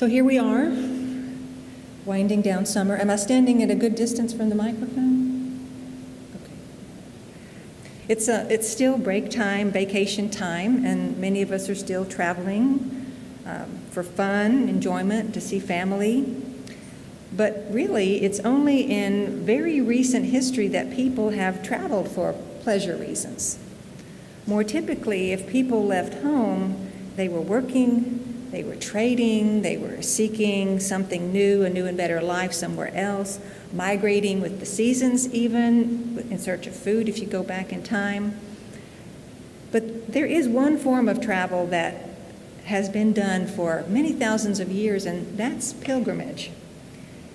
So here we are, winding down summer. Am I standing at a good distance from the microphone? Okay. It's still break time, vacation time, and many of us are still traveling for fun, enjoyment, to see family. But really, it's only in very recent history that people have traveled for pleasure reasons. More typically, if people left home, they were working, they were trading, they were seeking something new, a new and better life somewhere else, migrating with the seasons even, in search of food if you go back in time. But there is one form of travel that has been done for many thousands of years, and that's pilgrimage.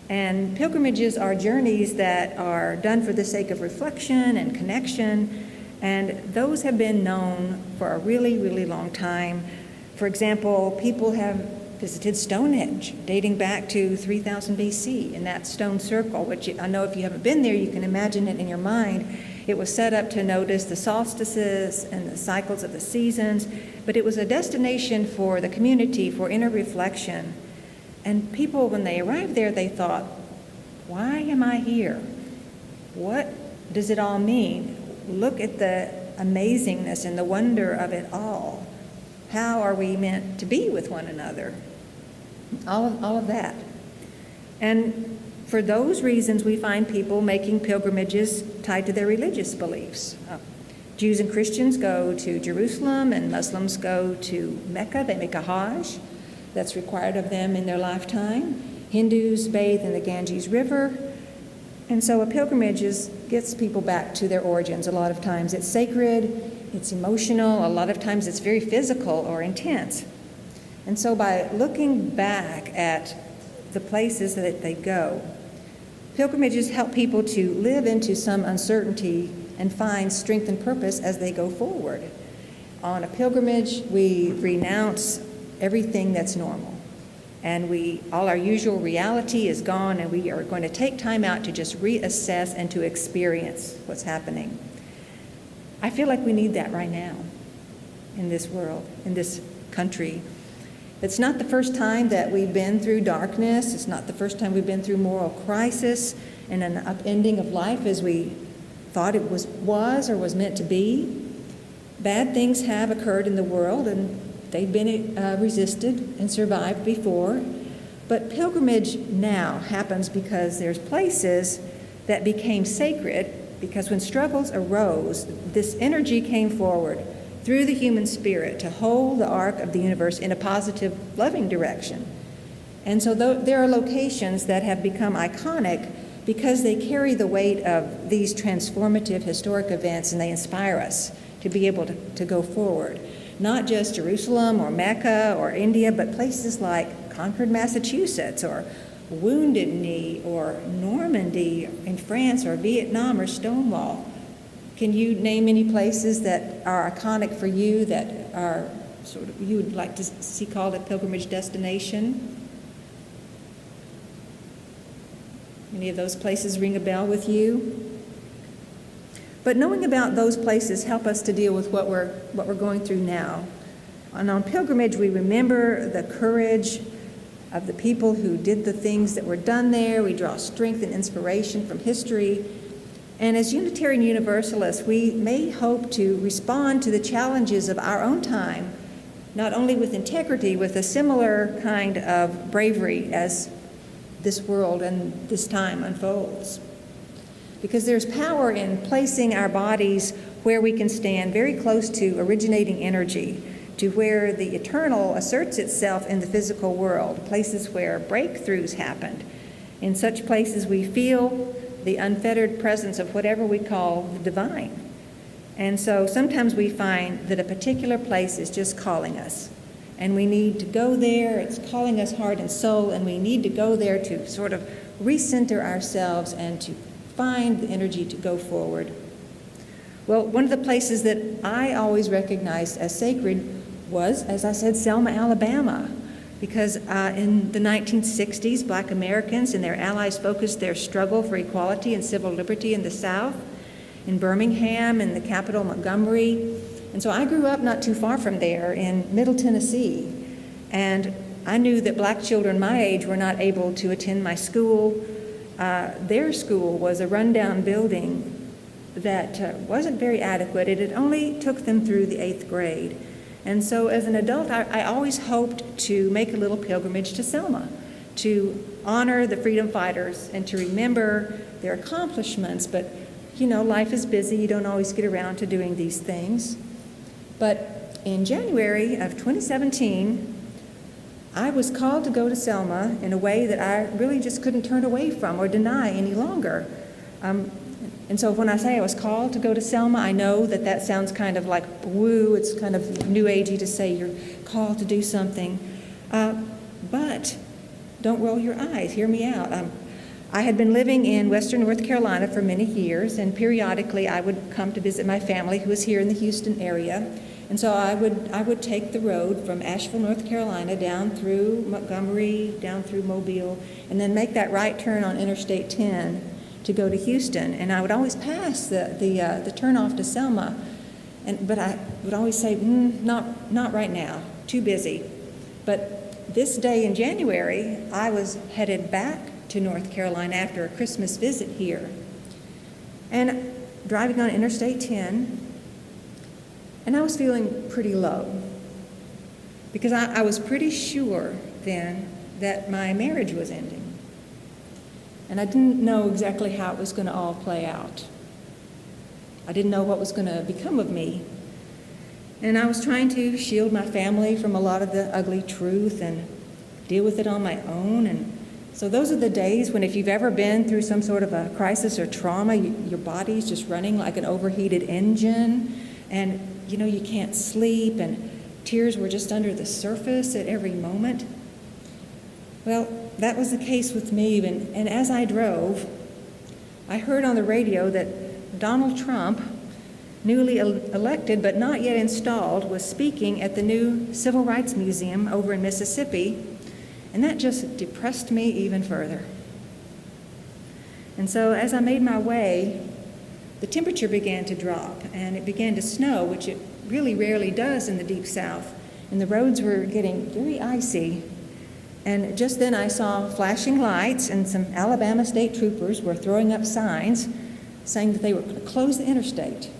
And pilgrimages are journeys that are done for the sake of reflection and connection, and those have been known for a really, really long time. For example, people have visited Stonehenge, dating back to 3000 BC, in that stone circle, which I know if you haven't been there, you can imagine it in your mind. It was set up to notice the solstices and the cycles of the seasons, but it was a destination for the community, for inner reflection. And people, when they arrived there, they thought, why am I here? What does it all mean? Look at the amazingness and the wonder of it all. How are we meant to be with one another? All of that. And for those reasons, we find people making pilgrimages tied to their religious beliefs. Jews and Christians go to Jerusalem, and Muslims go to Mecca. They make a Hajj that's required of them in their lifetime. Hindus bathe in the Ganges River. And so a pilgrimage gets people back to their origins. A lot of times it's sacred, it's emotional, a lot of times it's very physical or intense. And so by looking back at the places that they go, pilgrimages help people to live into some uncertainty and find strength and purpose as they go forward. On a pilgrimage, we renounce everything that's normal. And all our usual reality is gone, and we are going to take time out to just reassess and to experience what's happening. I feel like we need that right now in this world, in this country. It's not the first time that we've been through darkness. It's not the first time we've been through moral crisis and an upending of life as we thought it was or was meant to be. Bad things have occurred in the world, and they've been resisted and survived before. But pilgrimage now happens because there's places that became sacred, because when struggles arose, this energy came forward through the human spirit to hold the arc of the universe in a positive, loving direction. And so there are locations that have become iconic because they carry the weight of these transformative historic events, and they inspire us to be able to go forward. Not just Jerusalem or Mecca or India, but places like Concord, Massachusetts, or Wounded Knee, or Normandy in France, or Vietnam, or Stonewall. Can you name any places that are iconic for you, that are sort of you would like to see called a pilgrimage destination? Any of those places ring a bell with you? But knowing about those places help us to deal with what we're going through now. And on pilgrimage, we remember the courage of the people who did the things that were done there. We draw strength and inspiration from history. And as Unitarian Universalists, we may hope to respond to the challenges of our own time, not only with integrity, with a similar kind of bravery as this world and this time unfolds. Because there's power in placing our bodies where we can stand very close to originating energy, to where the eternal asserts itself in the physical world, places where breakthroughs happened. In such places we feel the unfettered presence of whatever we call the divine. And so sometimes we find that a particular place is just calling us, and we need to go there. It's calling us heart and soul, and we need to go there to sort of recenter ourselves and to find the energy to go forward. Well, one of the places that I always recognized as sacred was, as I said, Selma, Alabama, because in the 1960s, Black Americans and their allies focused their struggle for equality and civil liberty in the South, in Birmingham, in the capital, Montgomery. And so I grew up not too far from there in Middle Tennessee. And I knew that black children my age were not able to attend my school. Their school was a rundown building that wasn't very adequate. It only took them through the 8th grade. And so as an adult, I always hoped to make a little pilgrimage to Selma, to honor the freedom fighters and to remember their accomplishments. But, life is busy. You don't always get around to doing these things. But in January of 2017, I was called to go to Selma in a way that I really just couldn't turn away from or deny any longer. And so when I say I was called to go to Selma, I know that sounds kind of like woo. It's kind of new agey to say you're called to do something. But don't roll your eyes. Hear me out. I had been living in western North Carolina for many years, and periodically I would come to visit my family who was here in the Houston area. And so I would take the road from Asheville, North Carolina, down through Montgomery, down through Mobile, and then make that right turn on Interstate 10 to go to Houston. And I would always pass the turnoff to Selma, but I would always say, not right now, too busy. But this day in January, I was headed back to North Carolina after a Christmas visit here. And driving on Interstate 10, and I was feeling pretty low because I was pretty sure then that my marriage was ending. And I didn't know exactly how it was going to all play out. I didn't know what was going to become of me. And I was trying to shield my family from a lot of the ugly truth and deal with it on my own. And so those are the days when, if you've ever been through some sort of a crisis or trauma, your body's just running like an overheated engine. And you can't sleep, and tears were just under the surface at every moment. Well, that was the case with me, and as I drove, I heard on the radio that Donald Trump, newly elected but not yet installed, was speaking at the new Civil Rights Museum over in Mississippi, and that just depressed me even further. And so as I made my way, the temperature began to drop, and it began to snow, which it really rarely does in the Deep South. And the roads were getting very icy. And just then I saw flashing lights, and some Alabama state troopers were throwing up signs saying that they were going to close the interstate.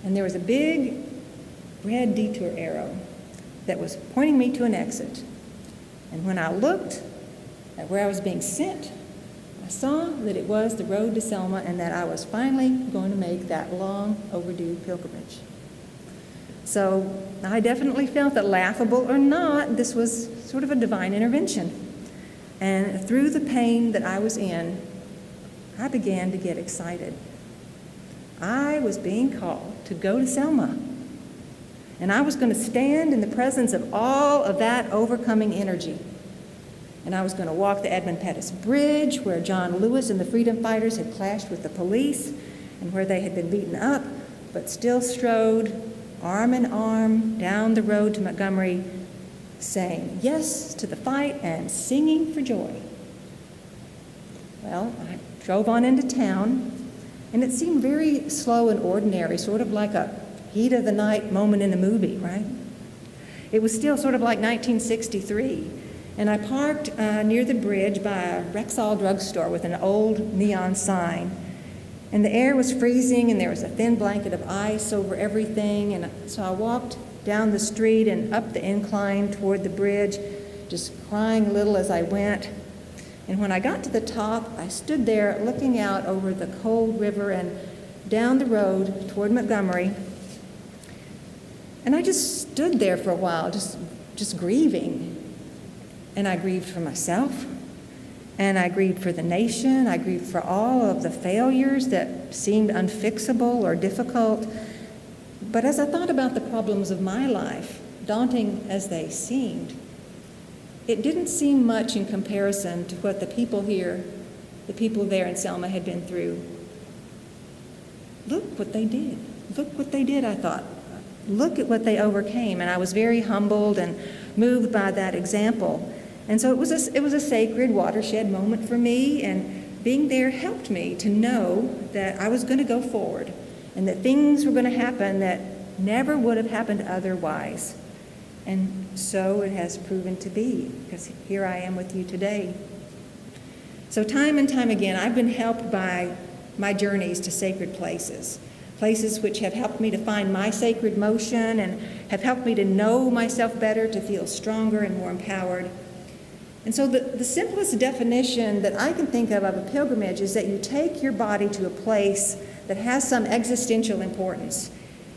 And there was a big red detour arrow that was pointing me to an exit. And when I looked at where I was being sent, I saw that it was the road to Selma, and that I was finally going to make that long overdue pilgrimage. So I definitely felt that, laughable or not, this was sort of a divine intervention. And through the pain that I was in, I began to get excited. I was being called to go to Selma. And I was going to stand in the presence of all of that overcoming energy. And I was going to walk the Edmund Pettus Bridge, where John Lewis and the freedom fighters had clashed with the police, and where they had been beaten up, but still strode arm in arm down the road to Montgomery, saying yes to the fight and singing for joy. Well, I drove on into town, and it seemed very slow and ordinary, sort of like a heat of the night moment in a movie, right? It was still sort of like 1963. And I parked near the bridge by a Rexall drugstore with an old neon sign. And the air was freezing, and there was a thin blanket of ice over everything. And so I walked down the street and up the incline toward the bridge, just crying a little as I went. And when I got to the top, I stood there looking out over the cold river and down the road toward Montgomery. And I just stood there for a while, just grieving. And I grieved for myself, and I grieved for the nation. I grieved for all of the failures that seemed unfixable or difficult. But as I thought about the problems of my life, daunting as they seemed, it didn't seem much in comparison to what the people here, the people there in Selma had been through. Look what they did. Look what they did, I thought. Look at what they overcame. And I was very humbled and moved by that example. And so it was a sacred watershed moment for me, and being there helped me to know that I was going to go forward and that things were going to happen that never would have happened otherwise. And so it has proven to be, because here I am with you today. So time and time again, I've been helped by my journeys to sacred places, places which have helped me to find my sacred motion and have helped me to know myself better, to feel stronger and more empowered. And so the simplest definition that I can think of a pilgrimage is that you take your body to a place that has some existential importance.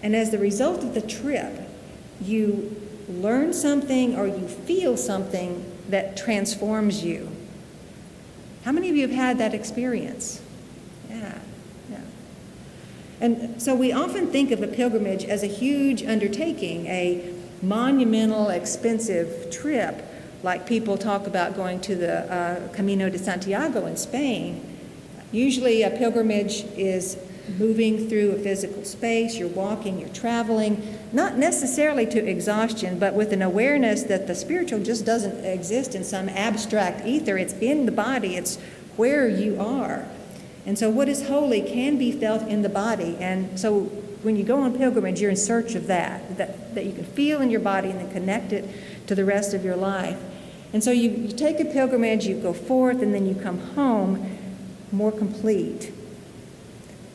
And as the result of the trip, you learn something or you feel something that transforms you. How many of you have had that experience? Yeah. And so we often think of a pilgrimage as a huge undertaking, a monumental, expensive trip, like people talk about going to the Camino de Santiago in Spain. Usually a pilgrimage is moving through a physical space, you're walking, you're traveling, not necessarily to exhaustion, but with an awareness that the spiritual just doesn't exist in some abstract ether. It's in the body, it's where you are. And so what is holy can be felt in the body. And so when you go on pilgrimage, you're in search of that you can feel in your body and then connect it to the rest of your life. And so you take a pilgrimage, you go forth, and then you come home more complete.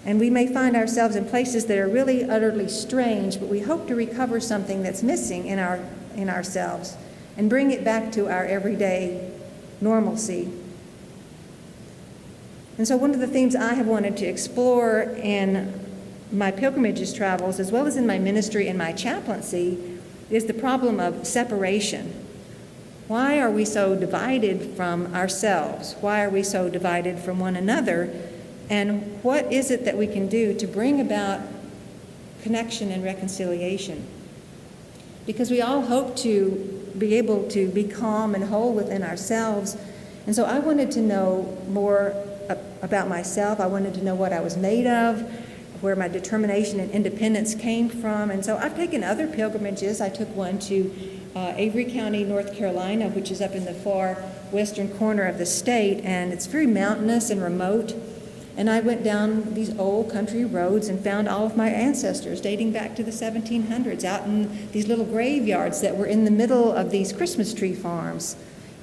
And we may find ourselves in places that are really utterly strange, but we hope to recover something that's missing in ourselves and bring it back to our everyday normalcy. And so one of the themes I have wanted to explore in my pilgrimages travels, as well as in my ministry and my chaplaincy, is the problem of separation. Why are we so divided from ourselves? Why are we so divided from one another? And what is it that we can do to bring about connection and reconciliation? Because we all hope to be able to be calm and whole within ourselves. And so I wanted to know more about myself. I wanted to know what I was made of, where my determination and independence came from. And so I've taken other pilgrimages. I took one to Avery County, North Carolina, which is up in the far western corner of the state, and it's very mountainous and remote. And I went down these old country roads and found all of my ancestors dating back to the 1700s out in these little graveyards that were in the middle of these Christmas tree farms.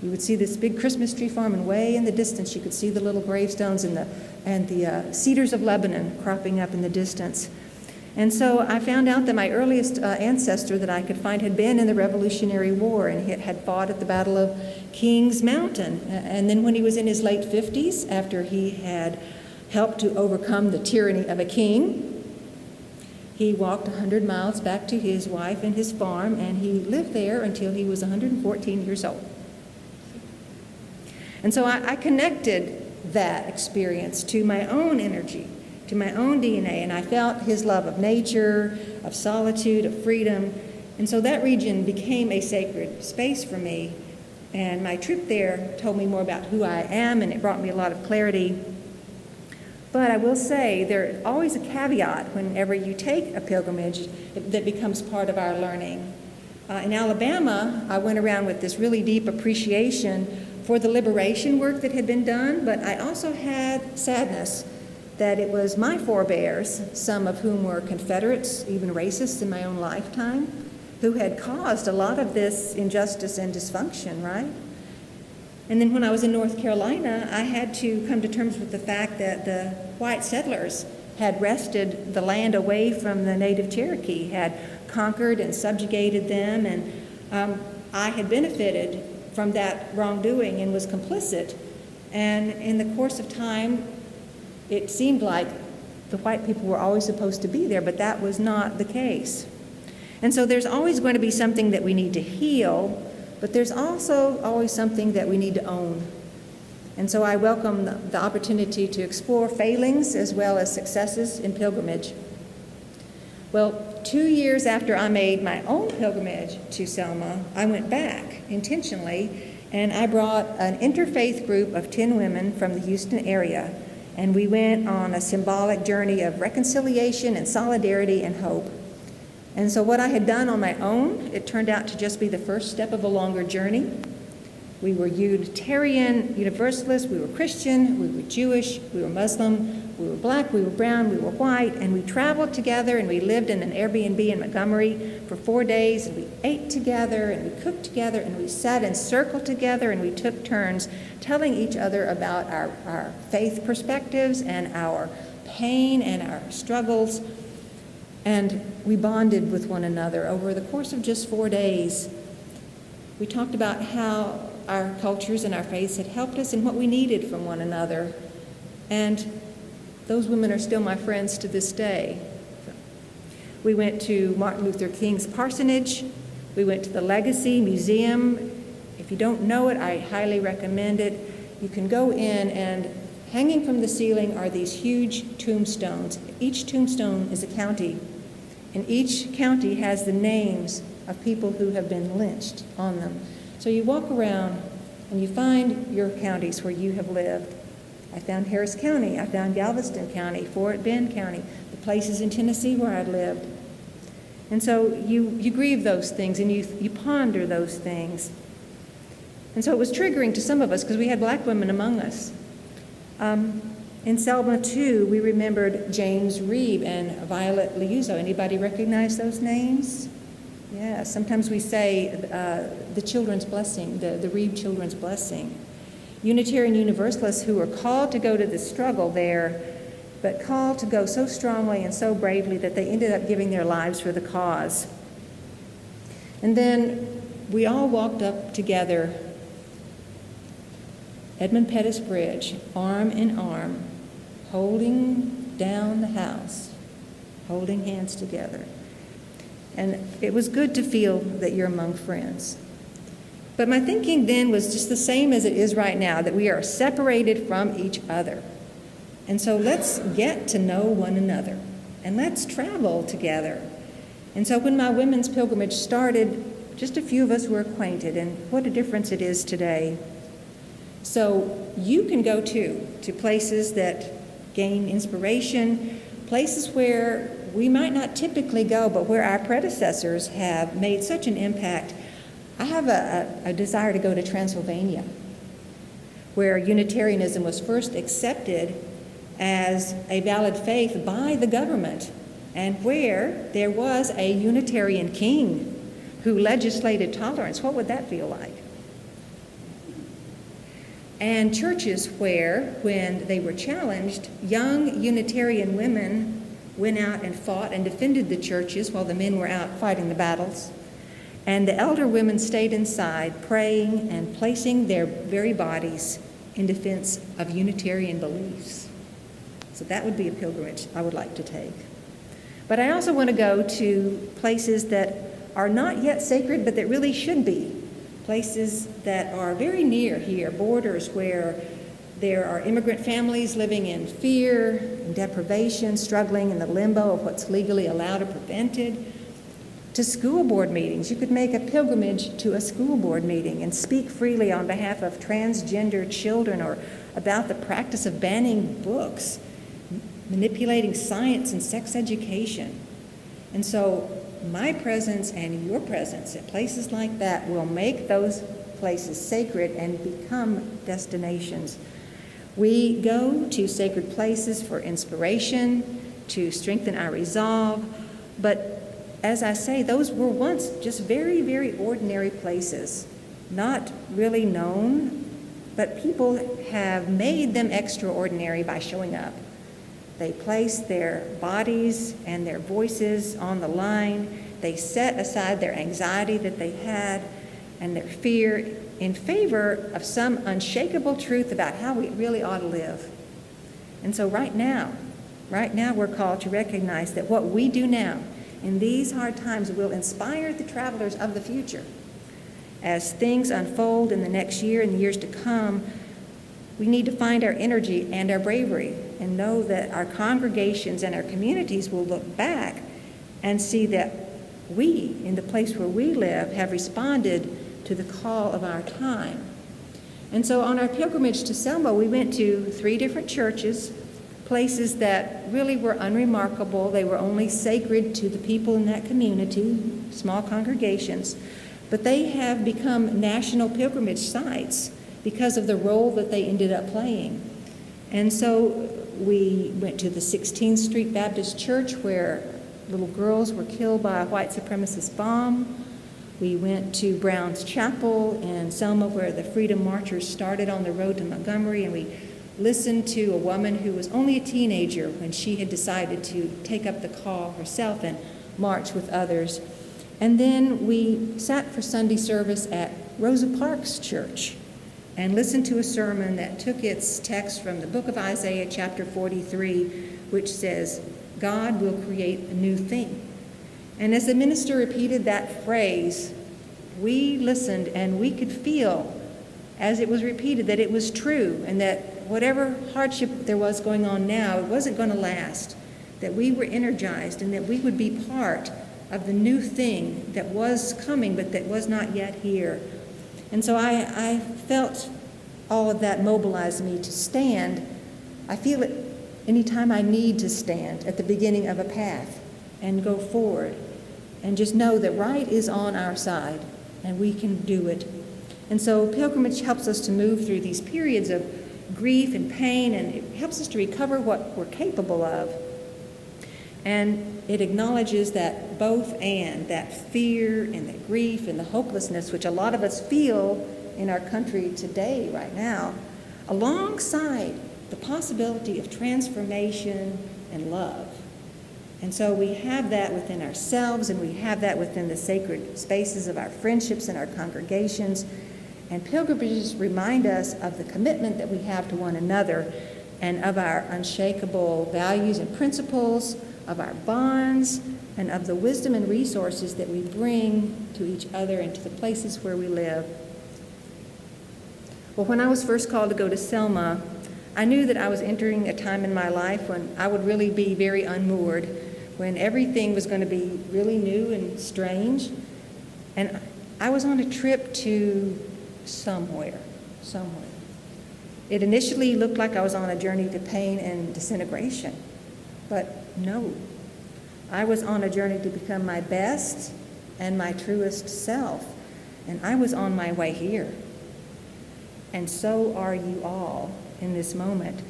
You would see this big Christmas tree farm, and way in the distance you could see the little gravestones and the cedars of Lebanon cropping up in the distance. And so I found out that my earliest ancestor that I could find had been in the Revolutionary War and had fought at the Battle of Kings Mountain. And then when he was in his late 50s, after he had helped to overcome the tyranny of a king, he walked 100 miles back to his wife and his farm, and he lived there until he was 114 years old. And so I connected that experience to my own energy, to my own DNA, and I felt his love of nature, of solitude, of freedom. And so that region became a sacred space for me. And my trip there told me more about who I am, and it brought me a lot of clarity. But I will say there's always a caveat whenever you take a pilgrimage that becomes part of our learning. In Alabama, I went around with this really deep appreciation for the liberation work that had been done, but I also had sadness that it was my forebears, some of whom were Confederates, even racists in my own lifetime, who had caused a lot of this injustice and dysfunction, right? And then when I was in North Carolina, I had to come to terms with the fact that the white settlers had wrested the land away from the native Cherokee, had conquered and subjugated them, and I had benefited from that wrongdoing and was complicit. And in the course of time, it seemed like the white people were always supposed to be there, but that was not the case. And so there's always going to be something that we need to heal, but there's also always something that we need to own. And so I welcome the opportunity to explore failings as well as successes in pilgrimage. Well, 2 years after I made my own pilgrimage to Selma, I went back intentionally, and I brought an interfaith group of 10 women from the Houston area, and we went on a symbolic journey of reconciliation and solidarity and hope. And so what I had done on my own, it turned out to just be the first step of a longer journey. We were Unitarian, Universalist, we were Christian, we were Jewish, we were Muslim, we were black, we were brown, we were white, and we traveled together and we lived in an Airbnb in Montgomery for 4 days, and we ate together and we cooked together and we sat in circle together and we took turns telling each other about our faith perspectives and our pain and our struggles. And we bonded with one another over the course of just 4 days. We talked about how our cultures and our faiths had helped us and what we needed from one another. And those women are still my friends to this day. We went to Martin Luther King's parsonage. We went to the Legacy Museum. If you don't know it, I highly recommend it. You can go in, and hanging from the ceiling are these huge tombstones. Each tombstone is a county, and each county has the names of people who have been lynched on them. So you walk around and you find your counties where you have lived. I found Harris County, I found Galveston County, Fort Bend County, the places in Tennessee where I lived. And so you grieve those things and you ponder those things. And so it was triggering to some of us because we had black women among us. In Selma, too, we remembered James Reeb and Violet Liuzzo. Anybody recognize those names? Yeah, sometimes we say the children's blessing, the Reeb children's blessing. Unitarian Universalists who were called to go to the struggle there, but called to go so strongly and so bravely that they ended up giving their lives for the cause. And then we all walked up together Edmund Pettus Bridge, arm in arm, holding down the house, holding hands together. And it was good to feel that you're among friends. But my thinking then was just the same as it is right now, that we are separated from each other. And so let's get to know one another, and let's travel together. And so when my women's pilgrimage started, just a few of us were acquainted, and what a difference it is today. So you can go to places that gain inspiration, places where we might not typically go, but where our predecessors have made such an impact. I have a desire to go to Transylvania, where Unitarianism was first accepted as a valid faith by the government, and where there was a Unitarian king who legislated tolerance. What would that feel like? And churches where, when they were challenged, young Unitarian women went out and fought and defended the churches while the men were out fighting the battles. And the elder women stayed inside, praying and placing their very bodies in defense of Unitarian beliefs. So that would be a pilgrimage I would like to take. But I also want to go to places that are not yet sacred, but that really should be. Places that are very near here, borders where there are immigrant families living in fear and deprivation, struggling in the limbo of what's legally allowed or prevented. To school board meetings. You could make a pilgrimage to a school board meeting and speak freely on behalf of transgender children, or about the practice of banning books, manipulating science and sex education. And so my presence and your presence at places like that will make those places sacred and become destinations. We go to sacred places for inspiration, to strengthen our resolve, but as I say, those were once just very, very ordinary places, not really known, but people have made them extraordinary by showing up. They placed their bodies and their voices on the line. They set aside their anxiety that they had and their fear in favor of some unshakable truth about how we really ought to live. And so right now we're called to recognize that what we do now in these hard times will inspire the travelers of the future. As things unfold in the next year and the years to come, we need to find our energy and our bravery and know that our congregations and our communities will look back and see that we, in the place where we live, have responded to the call of our time. And so on our pilgrimage to Selma, we went to 3 different churches, places that really were unremarkable. They were only sacred to the people in that community, small congregations. But they have become national pilgrimage sites because of the role that they ended up playing. And so we went to the 16th Street Baptist Church where little girls were killed by a white supremacist bomb. We went to Brown's Chapel in Selma where the Freedom Marchers started on the road to Montgomery, and we listened to a woman who was only a teenager when she had decided to take up the call herself and march with others. And then we sat for Sunday service at Rosa Parks Church and listened to a sermon that took its text from the book of Isaiah, chapter 43, which says, God will create a new thing. And as the minister repeated that phrase, we listened and we could feel, as it was repeated, that it was true and that whatever hardship there was going on now, it wasn't going to last, that we were energized and that we would be part of the new thing that was coming but that was not yet here. And so I felt all of that mobilize me to stand. I feel it anytime I need to stand at the beginning of a path and go forward and just know that right is on our side and we can do it. And so pilgrimage helps us to move through these periods of grief and pain, and it helps us to recover what we're capable of. And it acknowledges that both and, that fear and the grief and the hopelessness, which a lot of us feel in our country today, right now, alongside the possibility of transformation and love. And so we have that within ourselves, and we have that within the sacred spaces of our friendships and our congregations. And pilgrimages remind us of the commitment that we have to one another and of our unshakable values and principles, of our bonds, and of the wisdom and resources that we bring to each other and to the places where we live. Well, when I was first called to go to Selma, I knew that I was entering a time in my life when I would really be very unmoored, when everything was going to be really new and strange. And I was on a trip to somewhere. It initially looked like I was on a journey to pain and disintegration, but no. I was on a journey to become my best and my truest self, and I was on my way here. And so are you all in this moment.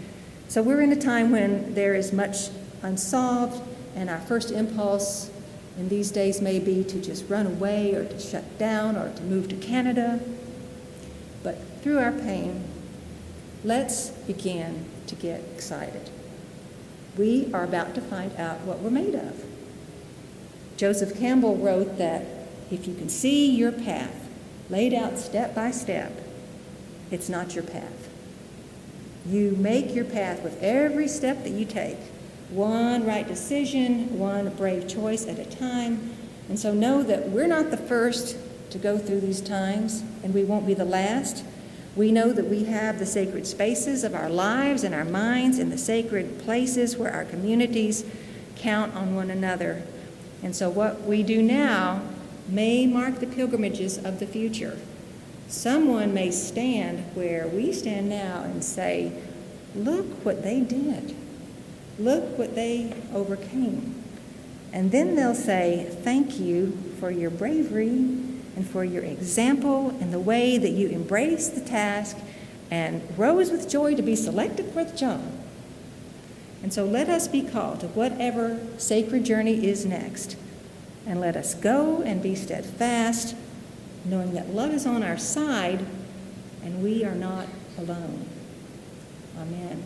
So we're in a time when there is much unsolved, and our first impulse in these days may be to just run away or to shut down or to move to Canada. But through our pain, let's begin to get excited. We are about to find out what we're made of. Joseph Campbell wrote that if you can see your path laid out step by step, it's not your path. You make your path with every step that you take, one right decision, one brave choice at a time. And so know that we're not the first to go through these times, and we won't be the last. We know that we have the sacred spaces of our lives and our minds and the sacred places where our communities count on one another. And so what we do now may mark the pilgrimages of the future. Someone may stand where we stand now and say, look what they did. Look what they overcame. And then they'll say, thank you for your bravery and for your example and the way that you embraced the task and rose with joy to be selected for the job. And so let us be called to whatever sacred journey is next. And let us go and be steadfast, knowing that love is on our side and we are not alone. Amen.